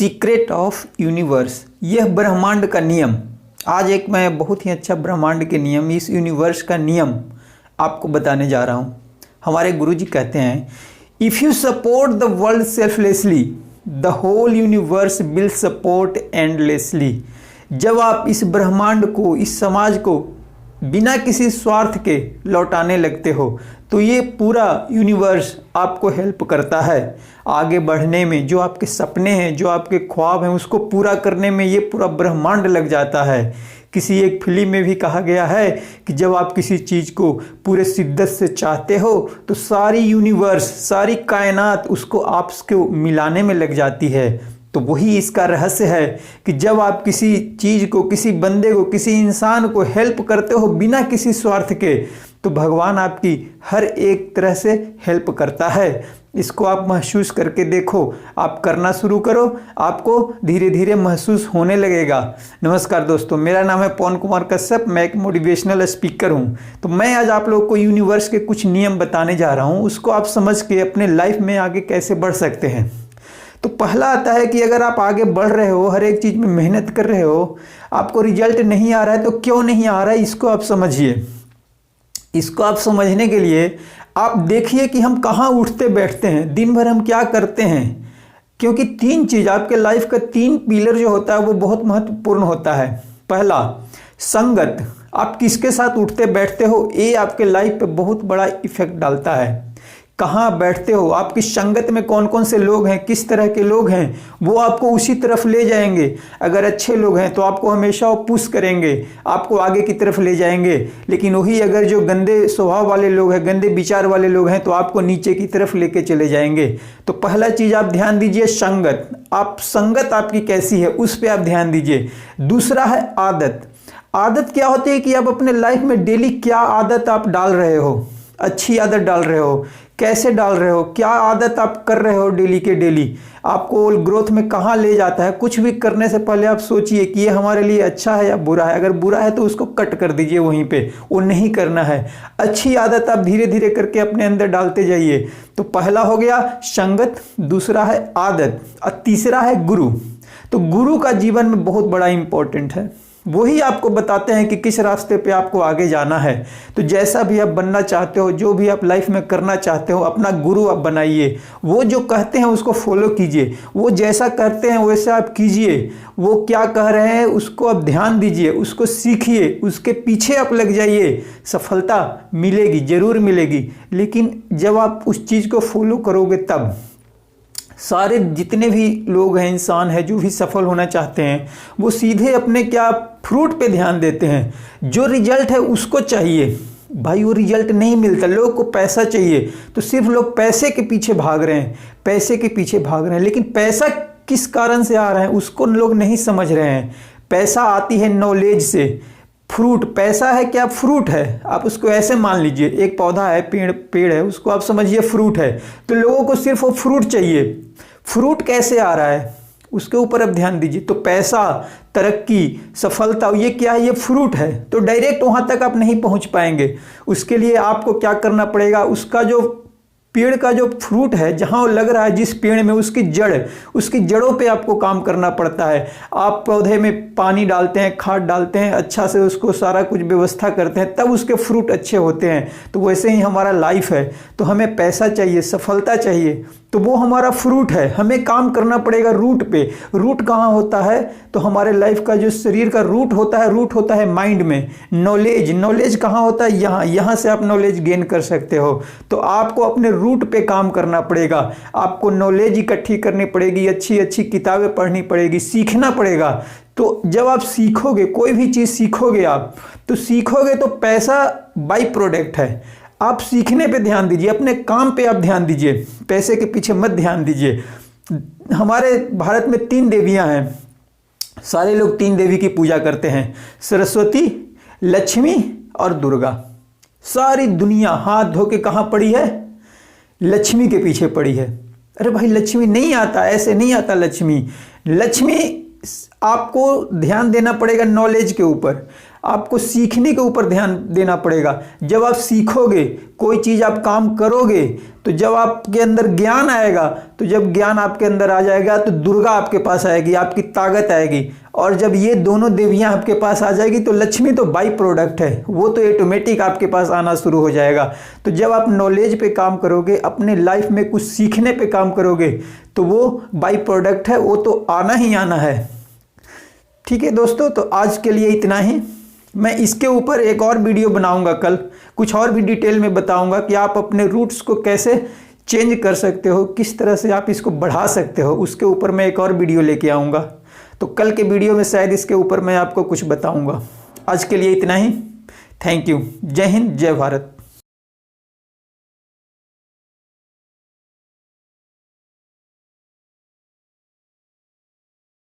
Secret of universe, यह ब्रह्मांड का नियम। आज एक मैं बहुत ही अच्छा ब्रह्मांड के नियम, इस यूनिवर्स का नियम आपको बताने जा रहा हूँ। हमारे गुरुजी कहते हैं, if you support the world selflessly the whole universe will support endlessly. जब आप इस ब्रह्मांड को, इस समाज को बिना किसी स्वार्थ के लौटाने लगते हो तो ये पूरा यूनिवर्स आपको हेल्प करता है आगे बढ़ने में। जो आपके सपने हैं, जो आपके ख्वाब हैं, उसको पूरा करने में ये पूरा ब्रह्मांड लग जाता है। किसी एक फिल्म में भी कहा गया है कि जब आप किसी चीज़ को पूरे शिद्दत से चाहते हो तो सारी यूनिवर्स, सारी कायनात उसको आपको मिलाने में लग जाती है। तो वही इसका रहस्य है कि जब आप किसी चीज़ को, किसी बंदे को, किसी इंसान को हेल्प करते हो बिना किसी स्वार्थ के, तो भगवान आपकी हर एक तरह से हेल्प करता है। इसको आप महसूस करके देखो, आप करना शुरू करो, आपको धीरे धीरे महसूस होने लगेगा। नमस्कार दोस्तों, मेरा नाम है पवन कुमार कश्यप, मैं एक मोटिवेशनल स्पीकर हूँ। तो मैं आज आप लोगों को यूनिवर्स के कुछ नियम बताने जा रहा हूँ, उसको आप समझ के अपने लाइफ में आगे कैसे बढ़ सकते हैं। तो पहला आता है कि अगर आप आगे बढ़ रहे हो, हर एक चीज़ में मेहनत कर रहे हो, आपको रिजल्ट नहीं आ रहा है, तो क्यों नहीं आ रहा है इसको आप समझिए। इसको आप समझने के लिए आप देखिए कि हम कहाँ उठते बैठते हैं, दिन भर हम क्या करते हैं। क्योंकि तीन चीज़, आपके लाइफ का तीन पिलर जो होता है वो बहुत महत्वपूर्ण होता है। पहला, संगत, आप किसके साथ उठते बैठते हो ये आपके लाइफ पे बहुत बड़ा इफेक्ट डालता है। कहाँ बैठते हो, आपकी संगत में कौन कौन से लोग हैं, किस तरह के लोग हैं, वो आपको उसी तरफ ले जाएंगे। अगर अच्छे लोग हैं तो आपको हमेशा वो पुश करेंगे, आपको आगे की तरफ ले जाएंगे। लेकिन वही अगर जो गंदे स्वभाव वाले लोग हैं, गंदे विचार वाले लोग हैं, तो आपको नीचे की तरफ लेके चले जाएंगे। तो पहला चीज़ आप ध्यान दीजिए, संगत। आप संगत आपकी कैसी है उस पर आप ध्यान दीजिए। दूसरा है आदत। आदत क्या होती है कि आप अपने लाइफ में डेली क्या आदत आप डाल रहे हो, अच्छी आदत डाल रहे हो, कैसे डाल रहे हो, क्या आदत आप कर रहे हो डेली के डेली, आपको ग्रोथ में कहाँ ले जाता है। कुछ भी करने से पहले आप सोचिए कि ये हमारे लिए अच्छा है या बुरा है। अगर बुरा है तो उसको कट कर दीजिए वहीं पे, वो नहीं करना है। अच्छी आदत आप धीरे धीरे करके अपने अंदर डालते जाइए। तो पहला हो गया संगत, दूसरा है आदत और तीसरा है गुरु। तो गुरु का जीवन में बहुत बड़ा इंपॉर्टेंट है। वही आपको बताते हैं कि किस रास्ते पे आपको आगे जाना है। तो जैसा भी आप बनना चाहते हो, जो भी आप लाइफ में करना चाहते हो, अपना गुरु आप बनाइए। वो जो कहते हैं उसको फॉलो कीजिए, वो जैसा करते हैं वैसा आप कीजिए। वो क्या कह रहे हैं उसको आप ध्यान दीजिए, उसको सीखिए, उसके पीछे आप लग जाइए। सफलता मिलेगी, जरूर मिलेगी, लेकिन जब आप उस चीज़ को फॉलो करोगे तब। सारे जितने भी लोग हैं, इंसान है, जो भी सफल होना चाहते हैं, वो सीधे अपने क्या फ्रूट पे ध्यान देते हैं। जो रिजल्ट है उसको चाहिए भाई, वो रिजल्ट नहीं मिलता। लोगों को पैसा चाहिए तो सिर्फ लोग पैसे के पीछे भाग रहे हैं, पैसे के पीछे भाग रहे हैं। लेकिन पैसा किस कारण से आ रहा है उसको लोग नहीं समझ रहे हैं। पैसा आती है नॉलेज से। फ्रूट, पैसा है क्या, फ्रूट है। आप उसको ऐसे मान लीजिए, एक पौधा है, पेड़ है, उसको आप समझिए फ्रूट है। तो लोगों को सिर्फ वो फ्रूट चाहिए। फ्रूट कैसे आ रहा है उसके ऊपर आप ध्यान दीजिए। तो पैसा, तरक्की, सफलता, ये क्या है, ये फ्रूट है। तो डायरेक्ट वहाँ तक आप नहीं पहुँच पाएंगे। उसके लिए आपको क्या करना पड़ेगा, उसका जो पेड़ का जो फ्रूट है, जहाँ वो लग रहा है, जिस पेड़ में, उसकी जड़, उसकी जड़ों पे आपको काम करना पड़ता है। आप पौधे में पानी डालते हैं, खाद डालते हैं, अच्छा से उसको सारा कुछ व्यवस्था करते हैं, तब उसके फ्रूट अच्छे होते हैं। तो वैसे ही हमारा लाइफ है। तो हमें पैसा चाहिए, सफलता चाहिए, तो वो हमारा फ्रूट है। हमें काम करना पड़ेगा रूट पे। रूट कहाँ होता है, तो हमारे लाइफ का जो शरीर का रूट होता है, रूट होता है माइंड में। नॉलेज कहाँ होता है, यहाँ से आप नॉलेज गेन कर सकते हो। तो आपको अपने रूट पे काम करना पड़ेगा। आपको नॉलेज इकट्ठी करनी पड़ेगी, अच्छी अच्छी किताबें पढ़नी पड़ेगी, सीखना पड़ेगा। तो जब आप सीखोगे, कोई भी चीज़ सीखोगे आप, तो सीखोगे तो पैसा बाई प्रोडक्ट है। आप सीखने पे ध्यान दीजिए, अपने काम पे आप ध्यान दीजिए, पैसे के पीछे मत ध्यान दीजिए। हमारे भारत में 3 देवियां हैं। सारे लोग 3 देवी की पूजा करते हैं, सरस्वती, लक्ष्मी और दुर्गा। सारी दुनिया हाथ धो के कहाँ पड़ी है, लक्ष्मी के पीछे पड़ी है। अरे भाई, लक्ष्मी नहीं आता, ऐसे नहीं आता लक्ष्मी। लक्ष्मी आपको ध्यान देना पड़ेगा नॉलेज के ऊपर। आपको सीखने के ऊपर ध्यान देना पड़ेगा। जब आप सीखोगे, कोई चीज़ आप काम करोगे, तो जब आपके अंदर ज्ञान आएगा, तो जब ज्ञान आपके अंदर आ जाएगा तो दुर्गा आपके पास आएगी, आपकी ताकत आएगी। और जब ये दोनों देवियां आपके पास आ जाएगी तो लक्ष्मी तो बाई प्रोडक्ट है, वो तो ऑटोमेटिक आपके पास आना शुरू हो जाएगा। तो जब आप नॉलेज पे काम करोगे, अपने लाइफ में कुछ सीखने पे काम करोगे, तो वो बाई प्रोडक्ट है, वो तो आना ही आना है। ठीक है दोस्तों, तो आज के लिए इतना ही। मैं इसके ऊपर एक और वीडियो बनाऊंगा कल, कुछ और भी डिटेल में बताऊंगा कि आप अपने रूट्स को कैसे चेंज कर सकते हो, किस तरह से आप इसको बढ़ा सकते हो। उसके ऊपर मैं एक और वीडियो लेके आऊँगा, तो कल के वीडियो में शायद इसके ऊपर मैं आपको कुछ बताऊँगा। आज के लिए इतना ही। Thank you. जय हिंद, जय भारत।